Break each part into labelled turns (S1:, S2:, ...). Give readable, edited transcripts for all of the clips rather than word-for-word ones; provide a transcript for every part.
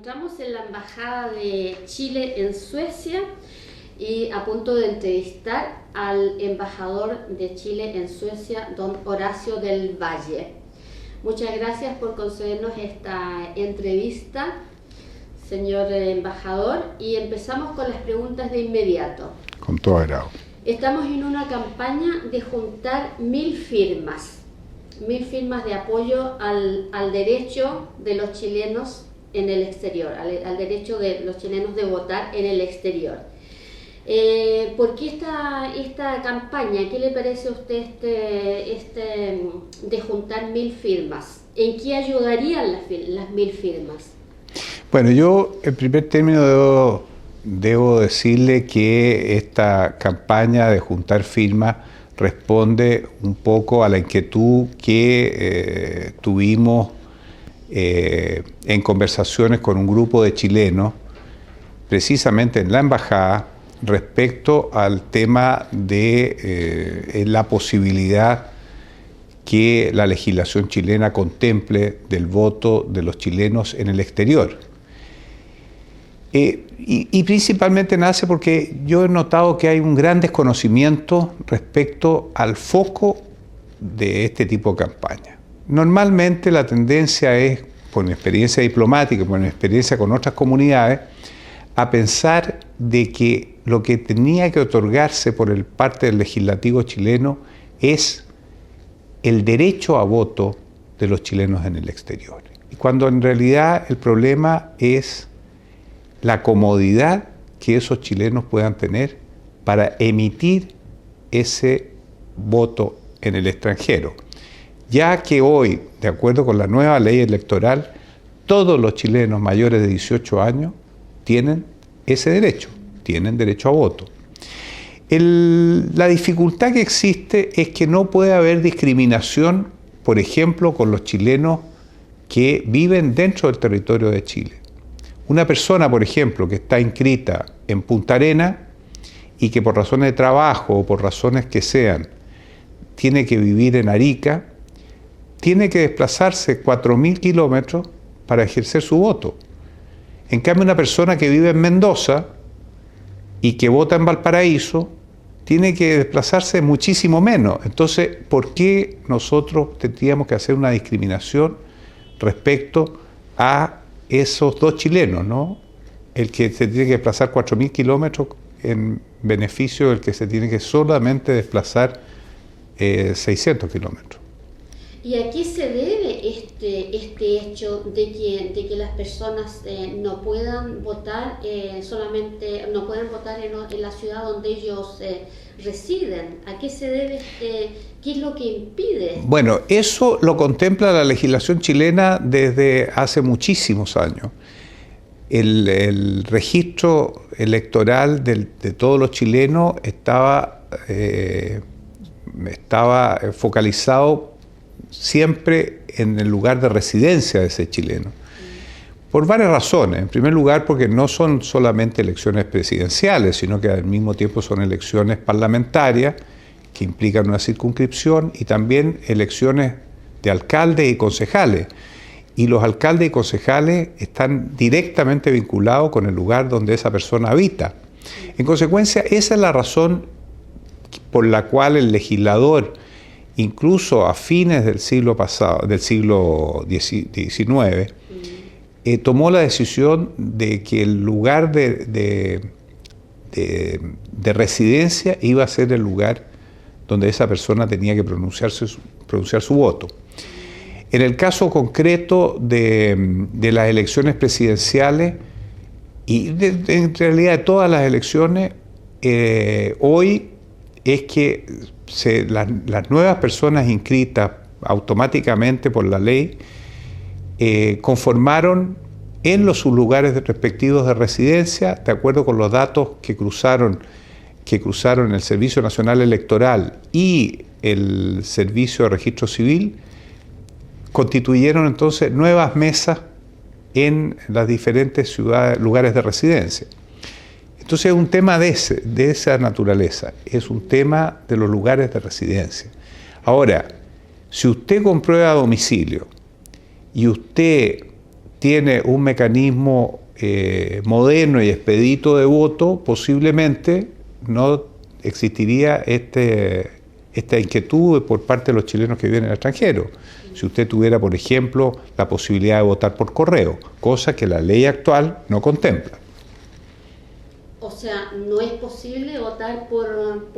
S1: encontramos en la Embajada de Chile en Suecia y a punto de entrevistar al embajador de Chile en Suecia, don Horacio del Valle. Muchas gracias por concedernos esta entrevista, señor embajador, y empezamos con las preguntas de inmediato.
S2: Con todo agrado.
S1: Estamos en una campaña de juntar 1000 firmas de apoyo al derecho de los chilenos en el exterior, al derecho de los chilenos de votar en el exterior. ¿Por qué esta campaña? ¿Qué le parece a usted de juntar 1000 firmas? ¿En qué ayudarían las 1000 firmas?
S2: Bueno, yo en primer término debo decirle que esta campaña de juntar firmas responde un poco a la inquietud que tuvimos en conversaciones con un grupo de chilenos, precisamente en la embajada, respecto al tema de la posibilidad que la legislación chilena contemple del voto de los chilenos en el exterior. Y principalmente nace porque yo he notado que hay un gran desconocimiento respecto al foco de este tipo de campaña. Normalmente la tendencia es, por mi experiencia diplomática, por mi experiencia con otras comunidades, a pensar de que lo que tenía que otorgarse por parte del legislativo chileno es el derecho a voto de los chilenos en el exterior. Cuando en realidad el problema es la comodidad que esos chilenos puedan tener para emitir ese voto en el extranjero. Ya que hoy, de acuerdo con la nueva ley electoral, todos los chilenos mayores de 18 años tienen ese derecho, tienen derecho a voto. La dificultad que existe es que no puede haber discriminación, por ejemplo, con los chilenos que viven dentro del territorio de Chile. Una persona, por ejemplo, que está inscrita en Punta Arenas y que por razones de trabajo o por razones que sean, tiene que vivir en Arica, tiene que desplazarse 4000 kilómetros para ejercer su voto. En cambio, una persona que vive en Mendoza y que vota en Valparaíso, tiene que desplazarse muchísimo menos. Entonces, ¿por qué nosotros tendríamos que hacer una discriminación respecto a esos dos chilenos, ¿no? El que se tiene que desplazar 4000 kilómetros en beneficio del que se tiene que solamente desplazar 600 kilómetros.
S1: ¿Y a qué se debe este hecho de que las personas no puedan votar no puedan votar en la ciudad donde ellos residen? ¿A qué se debe? ¿Qué es lo que impide?
S2: Bueno, eso lo contempla la legislación chilena desde hace muchísimos años. El registro electoral de todos los chilenos estaba focalizado siempre en el lugar de residencia de ese chileno. Por varias razones. En primer lugar, porque no son solamente elecciones presidenciales, sino que al mismo tiempo son elecciones parlamentarias que implican una circunscripción y también elecciones de alcaldes y concejales. Y los alcaldes y concejales están directamente vinculados con el lugar donde esa persona habita. En consecuencia, esa es la razón por la cual el legislador, incluso a fines del siglo XIX, tomó la decisión de que el lugar de residencia iba a ser el lugar donde esa persona tenía que pronunciar su voto. En el caso concreto de las elecciones presidenciales y en realidad de todas las elecciones, hoy es que las nuevas personas inscritas automáticamente por la ley conformaron en sus lugares respectivos de residencia, de acuerdo con los datos que cruzaron el Servicio Nacional Electoral y el Servicio de Registro Civil, constituyeron entonces nuevas mesas en las diferentes lugares de residencia. Entonces es un tema de esa naturaleza, es un tema de los lugares de residencia. Ahora, si usted comprueba a domicilio y usted tiene un mecanismo moderno y expedito de voto, posiblemente no existiría esta inquietud por parte de los chilenos que viven en el extranjero. Si usted tuviera, por ejemplo, la posibilidad de votar por correo, cosa que la ley actual no contempla.
S1: O sea, no es posible votar por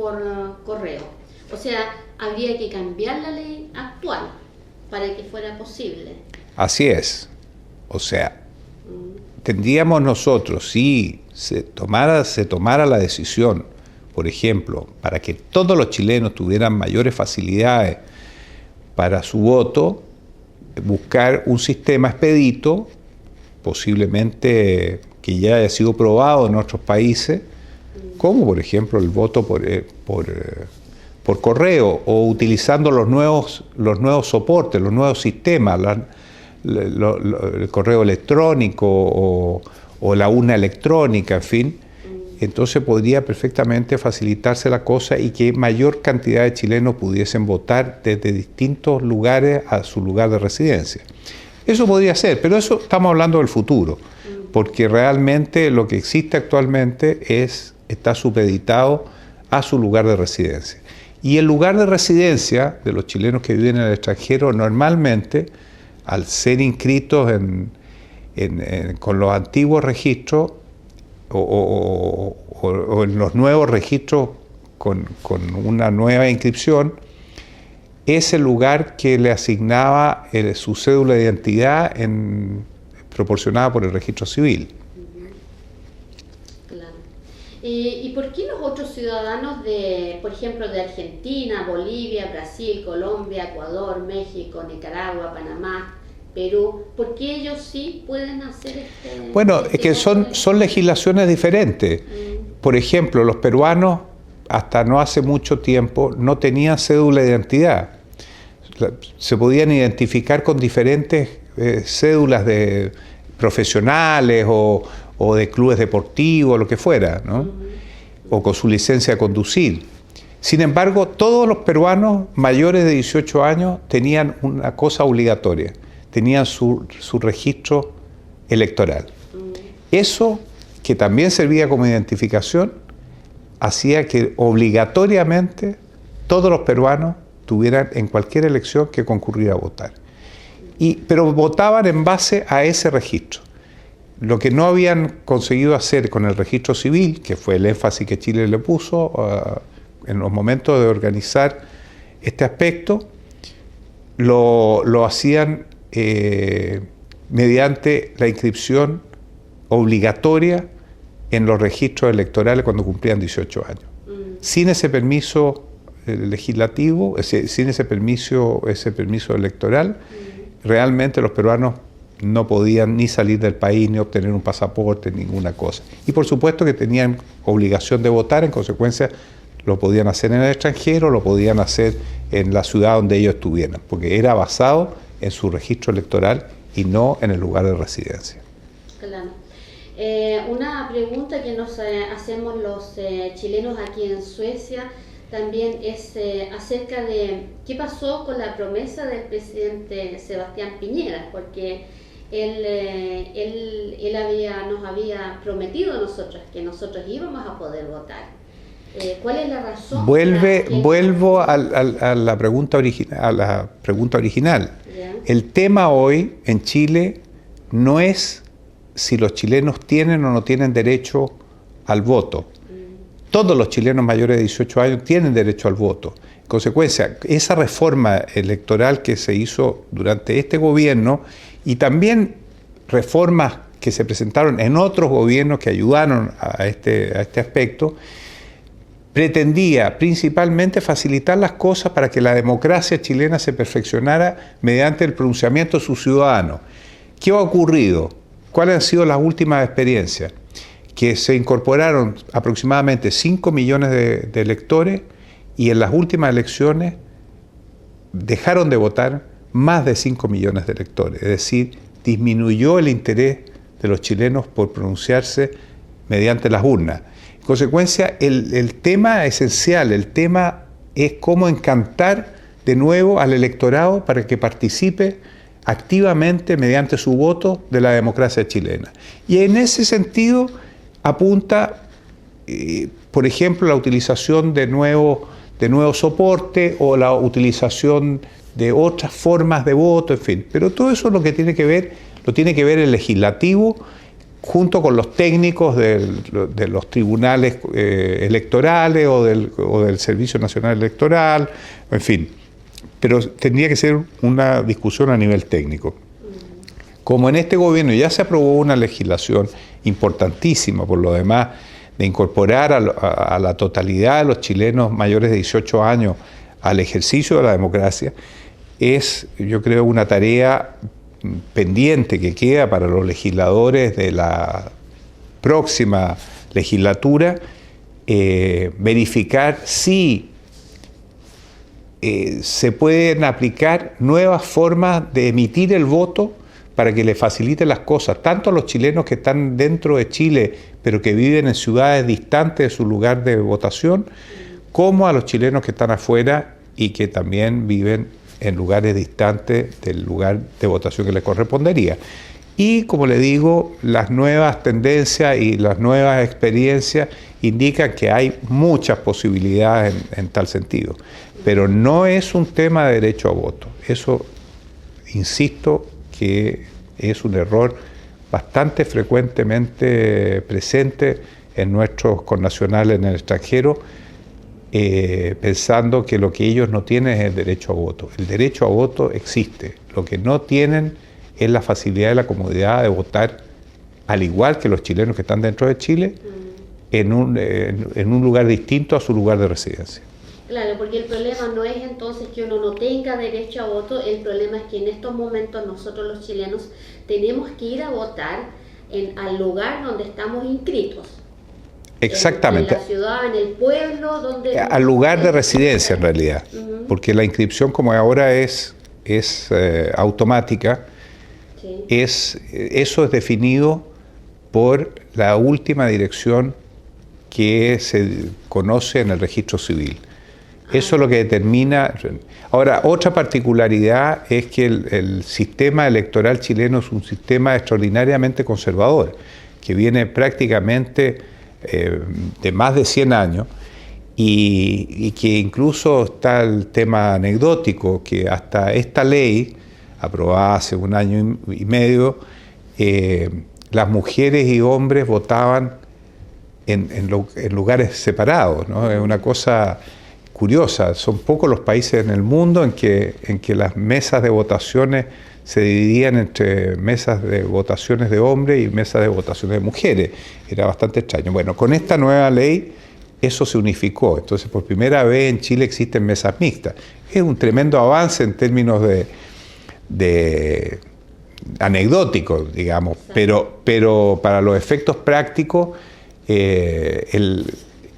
S1: correo. O sea, habría que cambiar la ley actual para que fuera posible.
S2: Así es. O sea, tendríamos nosotros, si se tomara la decisión, por ejemplo, para que todos los chilenos tuvieran mayores facilidades para su voto, buscar un sistema expedito, posiblemente que ya haya sido probado en otros países, como por ejemplo el voto por correo, o utilizando los nuevos soportes, los nuevos sistemas, el correo electrónico o la urna electrónica, en fin. Entonces podría perfectamente facilitarse la cosa y que mayor cantidad de chilenos pudiesen votar desde distintos lugares a su lugar de residencia. Eso podría ser, pero eso estamos hablando del futuro, porque realmente lo que existe actualmente está supeditado a su lugar de residencia. Y el lugar de residencia de los chilenos que viven en el extranjero normalmente, al ser inscritos con los antiguos registros o en los nuevos registros con una nueva inscripción, es el lugar que le asignaba su cédula de identidad proporcionada por el registro civil.
S1: Claro. ¿Y por qué los otros ciudadanos por ejemplo, de Argentina, Bolivia, Brasil, Colombia, Ecuador, México, Nicaragua, Panamá, Perú, por qué ellos sí pueden hacer
S2: Bueno, es que son legislaciones diferentes. Por ejemplo, los peruanos hasta no hace mucho tiempo no tenían cédula de identidad. Se podían identificar con diferentes cédulas de profesionales o de clubes deportivos, lo que fuera, ¿no? O con su licencia de conducir. Sin embargo, todos los peruanos mayores de 18 años tenían una cosa obligatoria, tenían su registro electoral. Eso, que también servía como identificación, hacía que obligatoriamente todos los peruanos tuvieran en cualquier elección que concurrir a votar. Pero votaban en base a ese registro. Lo que no habían conseguido hacer con el registro civil, que fue el énfasis que Chile le puso en los momentos de organizar este aspecto, lo hacían mediante la inscripción obligatoria en los registros electorales cuando cumplían 18 años. Sin ese permiso legislativo, sin ese permiso electoral, realmente los peruanos no podían ni salir del país, ni obtener un pasaporte, ninguna cosa. Y por supuesto que tenían obligación de votar, en consecuencia lo podían hacer en el extranjero, lo podían hacer en la ciudad donde ellos estuvieran, porque era basado en su registro electoral y no en el lugar de residencia.
S1: Claro. Una pregunta que nos hacemos los chilenos aquí en Suecia también es acerca de qué pasó con la promesa del presidente Sebastián Piñera, porque él nos había prometido a nosotros que nosotros íbamos a poder votar. ¿Cuál es la razón?
S2: Vuelvo a la pregunta original.
S1: ¿Ya?
S2: El tema hoy en Chile no es si los chilenos tienen o no tienen derecho al voto. Todos los chilenos mayores de 18 años tienen derecho al voto. En consecuencia, esa reforma electoral que se hizo durante este gobierno y también reformas que se presentaron en otros gobiernos que ayudaron a este aspecto, pretendía principalmente facilitar las cosas para que la democracia chilena se perfeccionara mediante el pronunciamiento de sus ciudadanos. ¿Qué ha ocurrido? ¿Cuáles han sido las últimas experiencias? Que se incorporaron aproximadamente 5 millones de electores y en las últimas elecciones dejaron de votar más de 5 millones de electores. Es decir, disminuyó el interés de los chilenos por pronunciarse mediante las urnas. En consecuencia, el tema esencial, el tema es cómo encantar de nuevo al electorado para que participe activamente mediante su voto de la democracia chilena. Y en ese sentido apunta, por ejemplo, la utilización de nuevo soporte o la utilización de otras formas de voto, en fin. Pero todo eso lo tiene que ver el legislativo junto con los técnicos de los tribunales electorales o del Servicio Nacional Electoral, en fin. Pero tendría que ser una discusión a nivel técnico. Como en este gobierno ya se aprobó una legislación importantísima, por lo demás, de incorporar a la totalidad de los chilenos mayores de 18 años al ejercicio de la democracia, es, yo creo, una tarea pendiente que queda para los legisladores de la próxima legislatura, verificar si se pueden aplicar nuevas formas de emitir el voto para que le faciliten las cosas, tanto a los chilenos que están dentro de Chile, pero que viven en ciudades distantes de su lugar de votación, como a los chilenos que están afuera y que también viven en lugares distantes del lugar de votación que les correspondería. Y, como le digo, las nuevas tendencias y las nuevas experiencias indican que hay muchas posibilidades en tal sentido. Pero no es un tema de derecho a voto. Eso, insisto, que es un error bastante frecuentemente presente en nuestros connacionales en el extranjero, pensando que lo que ellos no tienen es el derecho a voto. El derecho a voto existe. Lo que no tienen es la facilidad y la comodidad de votar, al igual que los chilenos que están dentro de Chile, en un lugar distinto a su lugar de residencia.
S1: Claro, porque el problema no es entonces que uno no tenga derecho a voto, el problema es que en estos momentos nosotros los chilenos tenemos que ir a votar al lugar donde estamos inscritos.
S2: Exactamente.
S1: En la ciudad, en el pueblo, donde...
S2: Al lugar de residencia, en realidad. Porque la inscripción, como ahora es automática, sí, eso es definido por la última dirección que se conoce en el registro civil. Eso es lo que determina. Ahora, otra particularidad es que el sistema electoral chileno es un sistema extraordinariamente conservador, que viene prácticamente de más de 100 años, y que incluso está el tema anecdótico, que hasta esta ley, aprobada hace un año y medio, las mujeres y hombres votaban en lugares separados, ¿no? Es una cosa curiosa. Son pocos los países en el mundo en que las mesas de votaciones se dividían entre mesas de votaciones de hombres y mesas de votaciones de mujeres. Era bastante extraño. Bueno, con esta nueva ley eso se unificó. Entonces, por primera vez en Chile existen mesas mixtas. Es un tremendo avance en términos de anecdóticos, digamos, pero para los efectos prácticos,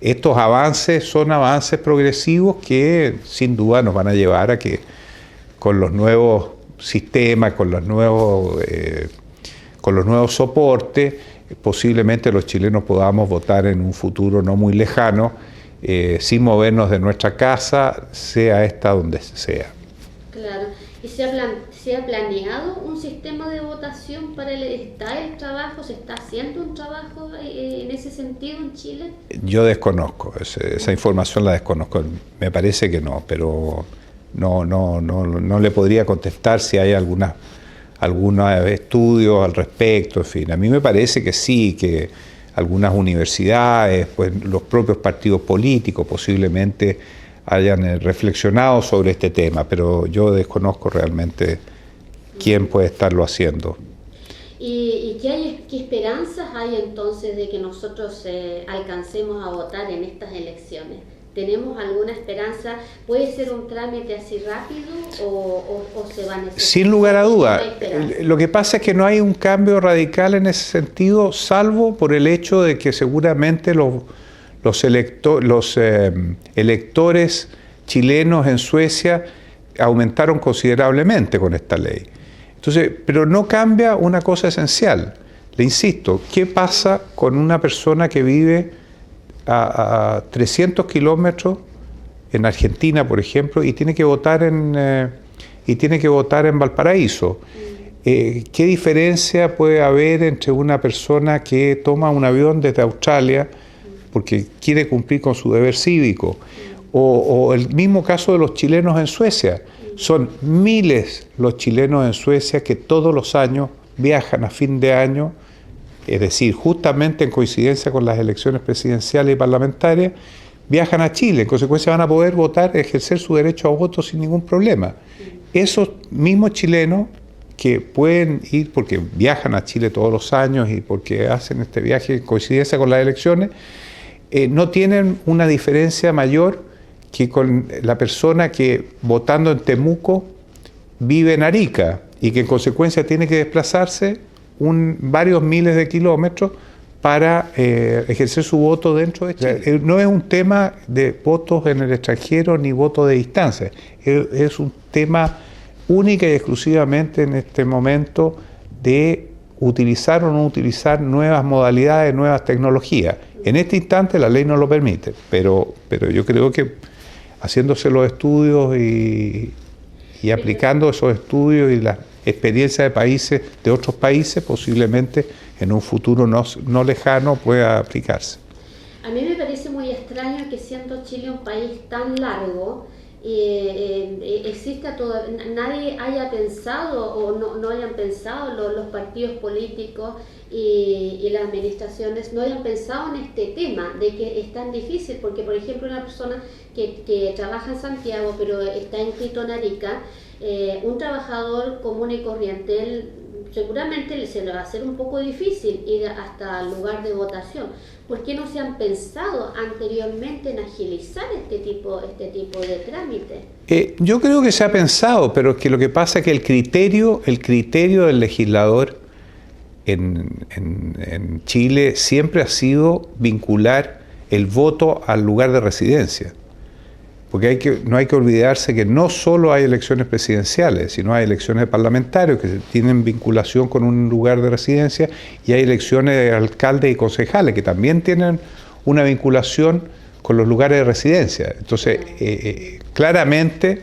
S2: estos avances son avances progresivos que sin duda nos van a llevar a que con los nuevos sistemas, con los nuevos soportes, posiblemente los chilenos podamos votar en un futuro no muy lejano, sin movernos de nuestra casa, sea esta donde sea.
S1: Claro. ¿Y se ha planeado un sistema de votación para ¿está el trabajo? ¿Se está haciendo un trabajo en ese sentido en Chile?
S2: Yo desconozco, esa información la desconozco. Me parece que no, pero no le podría contestar si hay algunos estudios al respecto, en fin. A mí me parece que sí, que algunas universidades, pues los propios partidos políticos posiblemente hayan reflexionado sobre este tema, pero yo desconozco realmente quién puede estarlo haciendo.
S1: ¿Y qué esperanzas hay entonces de que nosotros alcancemos a votar en estas elecciones? ¿Tenemos alguna esperanza? ¿Puede ser un trámite así rápido o se va a necesitar?
S2: Sin lugar a duda. Lo que pasa es que no hay un cambio radical en ese sentido, salvo por el hecho de que seguramente los electores chilenos en Suecia aumentaron considerablemente con esta ley. Entonces, pero no cambia una cosa esencial. Le insisto, ¿qué pasa con una persona que vive a 300 kilómetros en Argentina, por ejemplo, y tiene que votar en y tiene que votar en Valparaíso. ¿Qué diferencia puede haber entre una persona que toma un avión desde Australia porque quiere cumplir con su deber cívico? O el mismo caso de los chilenos en Suecia. Son miles los chilenos en Suecia que todos los años viajan a fin de año, es decir, justamente en coincidencia con las elecciones presidenciales y parlamentarias, viajan a Chile. En consecuencia van a poder votar, ejercer su derecho a voto sin ningún problema. Esos mismos chilenos que pueden ir porque viajan a Chile todos los años y porque hacen este viaje en coincidencia con las elecciones, no tienen una diferencia mayor que con la persona que votando en Temuco vive en Arica y que en consecuencia tiene que desplazarse varios miles de kilómetros para ejercer su voto dentro de Chile. O sea, no es un tema de votos en el extranjero ni votos de distancia, es un tema única y exclusivamente en este momento de utilizar o no utilizar nuevas modalidades, nuevas tecnologías. En este instante la ley no lo permite, pero yo creo que haciéndose los estudios y aplicando esos estudios y las experiencias de otros países, posiblemente en un futuro no lejano pueda aplicarse.
S1: A mí me parece muy extraño que siendo Chile un país tan largo, nadie haya pensado o no hayan pensado los partidos políticos y las administraciones no hayan pensado en este tema de que es tan difícil, porque por ejemplo una persona que trabaja en Santiago pero está inscrito en Arica, un trabajador común y corriente, seguramente se le va a hacer un poco difícil ir hasta el lugar de votación. ¿Por qué no se han pensado anteriormente en agilizar este tipo de trámite?
S2: Yo creo que se ha pensado, pero es que lo que pasa es que el criterio del legislador en Chile siempre ha sido vincular el voto al lugar de residencia. Porque no hay que olvidarse que no solo hay elecciones presidenciales, sino hay elecciones de parlamentarios que tienen vinculación con un lugar de residencia y hay elecciones de alcaldes y concejales que también tienen una vinculación con los lugares de residencia. Entonces, claramente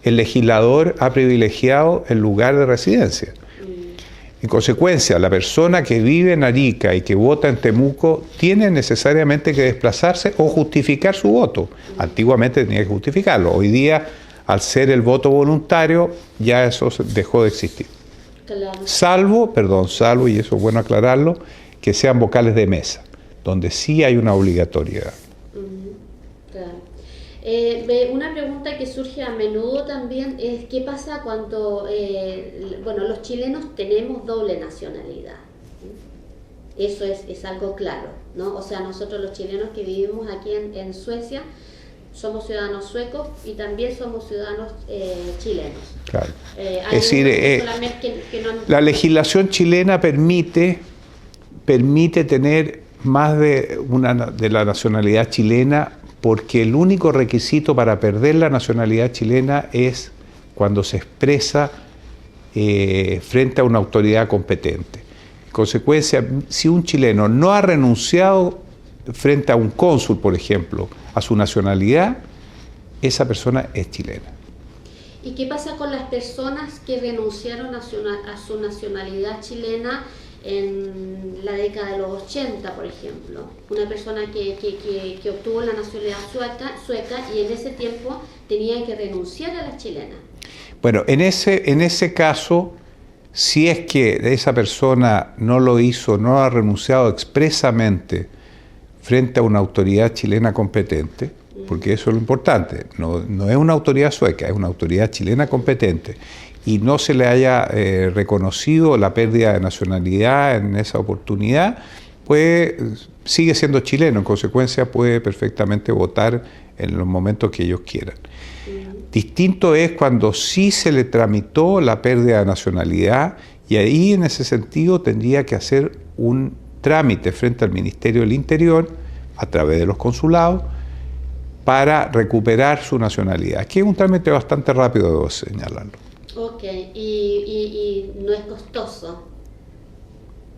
S2: el legislador ha privilegiado el lugar de residencia. En consecuencia, la persona que vive en Arica y que vota en Temuco tiene necesariamente que desplazarse o justificar su voto. Antiguamente tenía que justificarlo. Hoy día, al ser el voto voluntario, ya eso dejó de existir.
S1: Claro.
S2: Salvo, y eso es bueno aclararlo, que sean vocales de mesa, donde sí hay una obligatoriedad.
S1: Claro. Una pregunta que surge a menudo también es ¿qué pasa cuando, los chilenos tenemos doble nacionalidad? Eso es algo claro, ¿no? O sea, nosotros los chilenos que vivimos aquí en Suecia somos ciudadanos suecos y también somos ciudadanos chilenos.
S2: Claro. Es decir, la legislación chilena permite tener más de la nacionalidad chilena, porque el único requisito para perder la nacionalidad chilena es cuando se expresa frente a una autoridad competente. En consecuencia, si un chileno no ha renunciado frente a un cónsul, por ejemplo, a su nacionalidad, esa persona es chilena.
S1: ¿Y qué pasa con las personas que renunciaron a su nacionalidad chilena en la década de los 80, por ejemplo? Una persona que obtuvo la nacionalidad sueca y en ese tiempo tenía que renunciar a la chilena.
S2: Bueno, en ese caso, si es que esa persona no lo hizo, no ha renunciado expresamente frente a una autoridad chilena competente, porque eso es lo importante, no es una autoridad sueca, es una autoridad chilena competente, y no se le haya reconocido la pérdida de nacionalidad en esa oportunidad, pues sigue siendo chileno, en consecuencia puede perfectamente votar en los momentos que ellos quieran. Distinto es cuando sí se le tramitó la pérdida de nacionalidad, y ahí en ese sentido tendría que hacer un trámite frente al Ministerio del Interior a través de los consulados para recuperar su nacionalidad, que es un trámite bastante rápido, debo señalarlo.
S1: Ok, y no es costoso.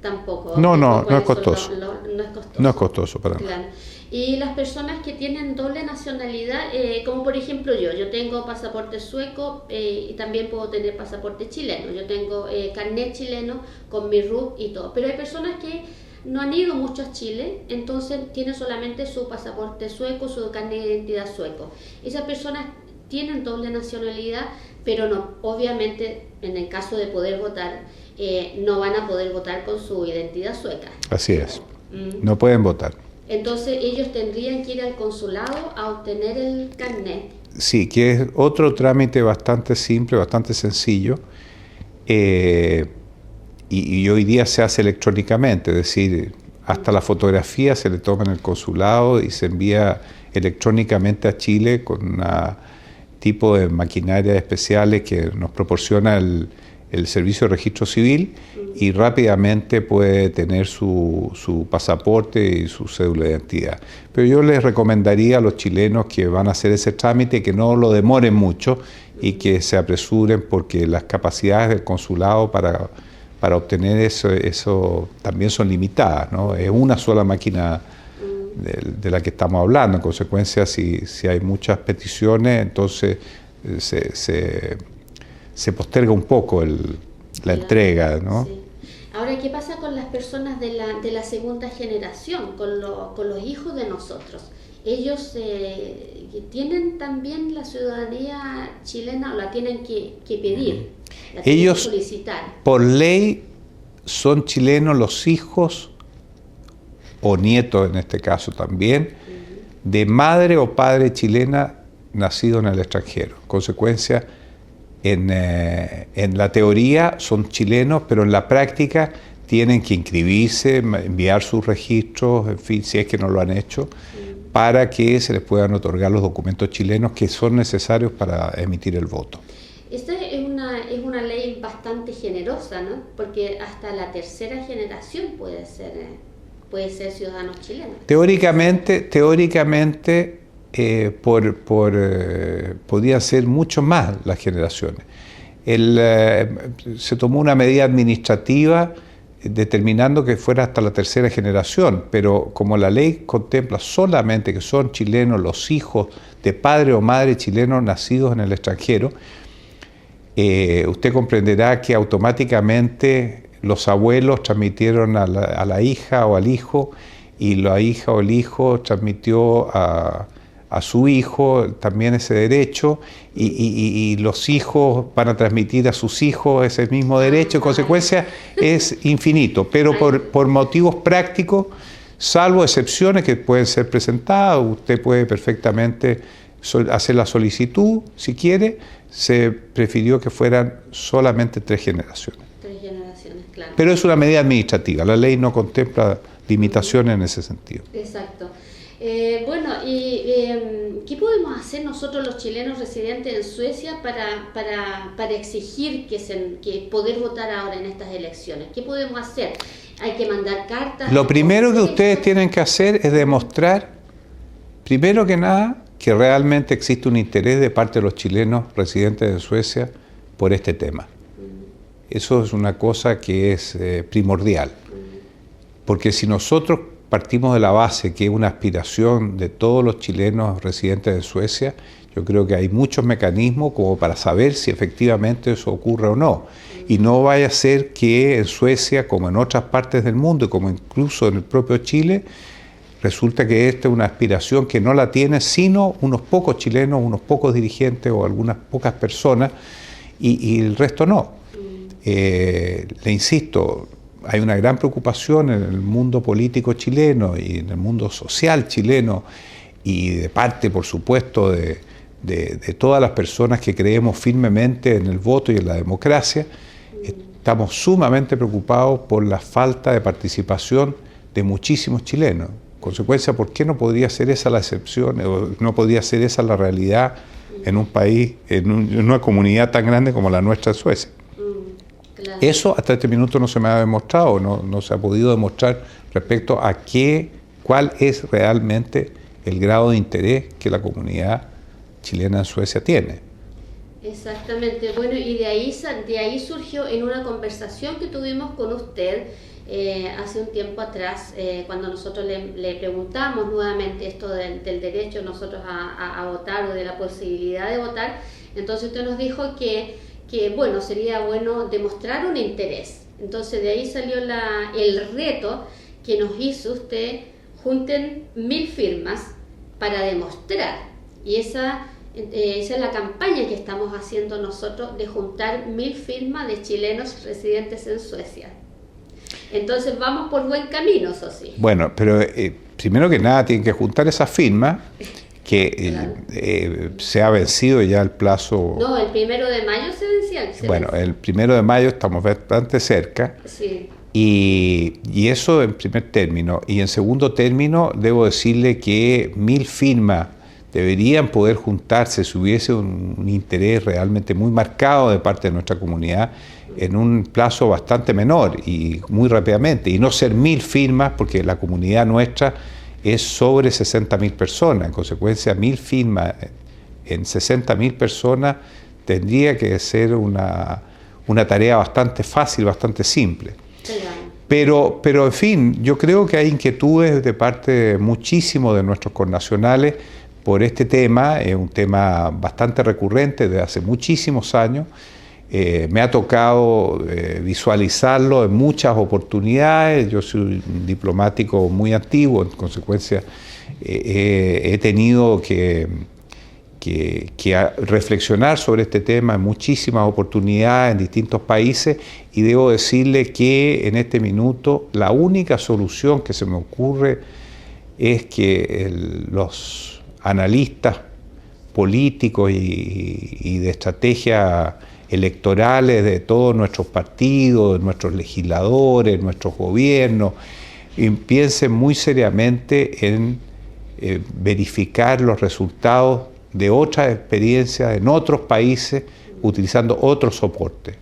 S1: Tampoco.
S2: No, no, no es
S1: ¿Cuáles son
S2: costoso.
S1: no es costoso.
S2: No es costoso para nada.
S1: Claro. Y las personas que tienen doble nacionalidad, como por ejemplo yo tengo pasaporte sueco y también puedo tener pasaporte chileno. Yo tengo carnet chileno con mi RUT y todo. Pero hay personas que no han ido mucho a Chile, entonces tienen solamente su pasaporte sueco, su carnet de identidad sueco. Esas personas tienen doble nacionalidad, pero no, obviamente en el caso de poder votar, no van a poder votar con su identidad sueca.
S2: Así es. No pueden votar.
S1: Entonces ellos tendrían que ir al consulado a obtener el carnet.
S2: Sí, que es otro trámite bastante simple, bastante sencillo, y hoy día se hace electrónicamente, es decir, hasta la fotografía se le toma en el consulado y se envía electrónicamente a Chile con un tipo de maquinaria especiales que nos proporciona el Servicio de Registro Civil, y rápidamente puede tener su pasaporte y su cédula de identidad. Pero yo les recomendaría a los chilenos que van a hacer ese trámite que no lo demoren mucho y que se apresuren, porque las capacidades del consulado para obtener eso también son limitadas, ¿no? Es una sola máquina de la que estamos hablando. En consecuencia, si hay muchas peticiones, entonces se posterga un poco la entrega, ¿no?
S1: Sí. Ahora, ¿qué pasa con las personas de la segunda generación, con los hijos de nosotros? ¿Ellos tienen también la ciudadanía chilena o la tienen que pedir? ¿La tienen
S2: Ellos,
S1: que solicitar?
S2: por ley, son chilenos los hijos, o nietos en este caso también, de madre o padre chilena nacido en el extranjero. En consecuencia, en la teoría son chilenos, pero en la práctica tienen que inscribirse, enviar sus registros, en fin, si es que no lo han hecho, para que se les puedan otorgar los documentos chilenos que son necesarios para emitir el voto.
S1: Esta es una ley bastante generosa, ¿no? Porque hasta la tercera generación puede ser ciudadanos chilenos.
S2: Teóricamente podrían ser mucho más las generaciones. Se tomó una medida administrativa determinando que fuera hasta la tercera generación, pero como la ley contempla solamente que son chilenos los hijos de padre o madre chilenos nacidos en el extranjero, usted comprenderá que automáticamente los abuelos transmitieron a la hija o al hijo, y la hija o el hijo transmitió a su hijo también ese derecho, y los hijos van a transmitir a sus hijos ese mismo derecho. En consecuencia es infinito, pero por motivos prácticos, salvo excepciones que pueden ser presentadas, usted puede perfectamente hacer la solicitud si quiere. Se prefirió que fueran solamente 3 generaciones.
S1: 3 generaciones, claro.
S2: Pero es una medida administrativa, la ley no contempla limitaciones en ese sentido.
S1: Exacto. Bueno, y ¿qué podemos hacer nosotros los chilenos residentes en Suecia para exigir que poder votar ahora en estas elecciones? ¿Qué podemos hacer? ¿Hay que mandar cartas?
S2: Lo primero que ustedes tienen que hacer es demostrar, primero que nada, que realmente existe un interés de parte de los chilenos residentes de Suecia por este tema. Eso es una cosa que es primordial, porque si nosotros partimos de la base que es una aspiración de todos los chilenos residentes de Suecia, yo creo que hay muchos mecanismos como para saber si efectivamente eso ocurre o no. Y no vaya a ser que en Suecia, como en otras partes del mundo, y como incluso en el propio Chile, resulta que esta es una aspiración que no la tienen sino unos pocos chilenos, unos pocos dirigentes o algunas pocas personas, y el resto no. Le insisto, hay una gran preocupación en el mundo político chileno y en el mundo social chileno, y de parte, por supuesto, de todas las personas que creemos firmemente en el voto y en la democracia. Estamos sumamente preocupados por la falta de participación de muchísimos chilenos. En consecuencia, ¿por qué no podría ser esa la excepción, o no podría ser esa la realidad en un país, en una comunidad tan grande como la nuestra en Suecia? Claro. Eso hasta este minuto no se me ha demostrado, no se ha podido demostrar respecto a cuál es realmente el grado de interés que la comunidad chilena en Suecia tiene.
S1: Exactamente. Bueno, y de ahí surgió en una conversación que tuvimos con usted, hace un tiempo atrás, cuando nosotros le preguntamos nuevamente esto del derecho nosotros a votar o de la posibilidad de votar, entonces usted nos dijo que bueno, sería bueno demostrar un interés. Entonces de ahí salió el reto que nos hizo usted: junten 1000 firmas para demostrar. Y esa es la campaña que estamos haciendo nosotros, de juntar 1000 firmas de chilenos residentes en Suecia. Entonces vamos por buen camino, eso sí.
S2: Bueno, pero primero que nada tienen que juntar esas firmas, que
S1: Claro.
S2: se ha vencido ya el plazo.
S1: No, el 1 de mayo se vencía.
S2: Bueno, el 1 de mayo estamos bastante cerca.
S1: Sí.
S2: Y eso en primer término. Y en segundo término, debo decirle que 1000 firmas deberían poder juntarse si hubiese un interés realmente muy marcado de parte de nuestra comunidad en un plazo bastante menor y muy rápidamente. Y no ser 1000 firmas, porque la comunidad nuestra es sobre 60.000 personas. En consecuencia, 1000 firmas en 60.000 personas tendría que ser una tarea bastante fácil, bastante simple.
S1: Claro.
S2: Pero en fin, yo creo que hay inquietudes de parte de muchísimos de nuestros connacionales por este tema. Es un tema bastante recurrente desde hace muchísimos años. Me ha tocado visualizarlo en muchas oportunidades. Yo soy un diplomático muy antiguo, en consecuencia he tenido que reflexionar sobre este tema en muchísimas oportunidades en distintos países, y debo decirle que en este minuto la única solución que se me ocurre es que los analistas políticos y de estrategia electorales de todos nuestros partidos, de nuestros legisladores, nuestros gobiernos, piensen muy seriamente en verificar los resultados de otras experiencias en otros países utilizando otros soportes.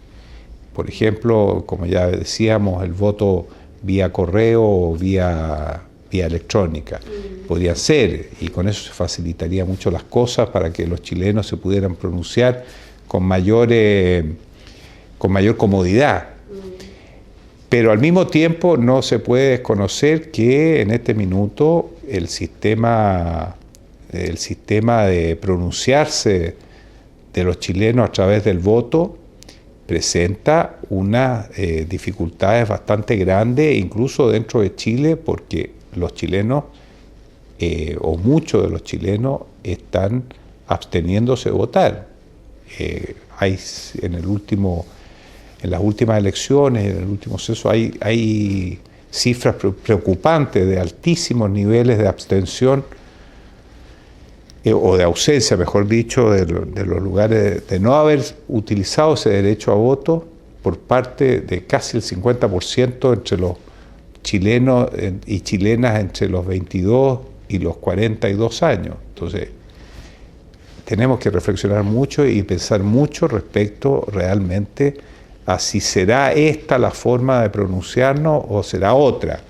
S2: Por ejemplo, como ya decíamos, el voto vía correo o vía electrónica. Podría ser, y con eso se facilitaría mucho las cosas para que los chilenos se pudieran pronunciar con mayor comodidad. Pero al mismo tiempo no se puede desconocer que en este minuto el sistema de pronunciarse de los chilenos a través del voto presenta unas dificultades bastante grandes, incluso dentro de Chile, porque los chilenos, o muchos de los chilenos, están absteniéndose de votar. Hay en las últimas elecciones, en el último censo, hay cifras preocupantes de altísimos niveles de abstención o de ausencia, mejor dicho, de los lugares, de no haber utilizado ese derecho a voto por parte de casi el 50% entre los chilenos y chilenas entre los 22 y los 42 años. Entonces, tenemos que reflexionar mucho y pensar mucho respecto realmente a si será esta la forma de pronunciarnos o será otra.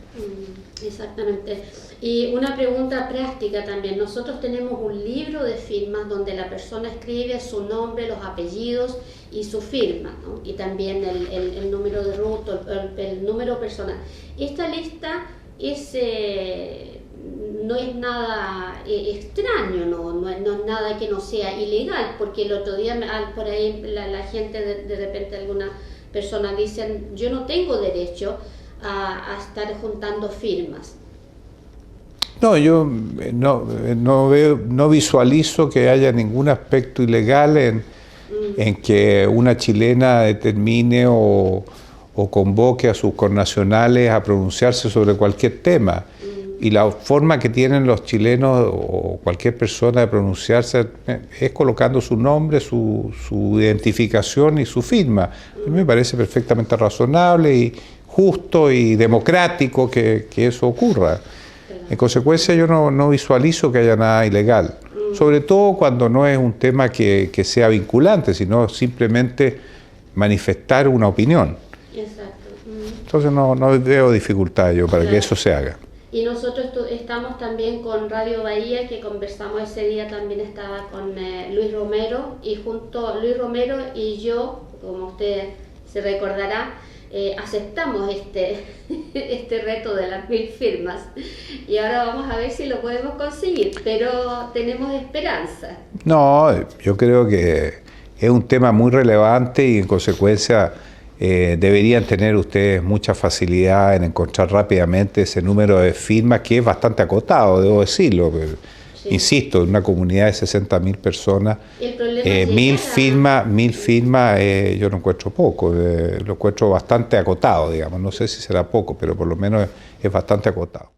S1: Exactamente. Y una pregunta práctica también. Nosotros tenemos un libro de firmas donde la persona escribe su nombre, los apellidos y su firma, ¿no? Y también el número de ruta, el número personal. Esta lista no es nada extraño, no es nada que no sea ilegal, porque el otro día por ahí la gente de repente, algunas personas dicen: yo no tengo derecho a estar juntando firmas.
S2: No, yo no visualizo que haya ningún aspecto ilegal en que una chilena determine o convoque a sus connacionales a pronunciarse sobre cualquier tema. Y la forma que tienen los chilenos o cualquier persona de pronunciarse es colocando su nombre, su identificación y su firma. A mí me parece perfectamente razonable y justo y democrático que eso ocurra. En consecuencia, yo no visualizo que haya nada ilegal, sobre todo cuando no es un tema que sea vinculante, sino simplemente manifestar una opinión.
S1: Exacto.
S2: Entonces no veo dificultad yo para que eso se haga.
S1: Y nosotros estamos también con Radio Bahía, que conversamos ese día, también estaba con Luis Romero, y junto a Luis Romero y yo, como usted se recordará, aceptamos este reto de las 1000 firmas y ahora vamos a ver si lo podemos conseguir, pero tenemos esperanza.
S2: No, yo creo que es un tema muy relevante y en consecuencia deberían tener ustedes mucha facilidad en encontrar rápidamente ese número de firmas que es bastante acotado, debo decirlo. Pero, sí. Insisto, en una comunidad de 60.000 personas, 1000 firmas yo no encuentro poco, lo encuentro bastante acotado, digamos. No sé si será poco, pero por lo menos es bastante acotado.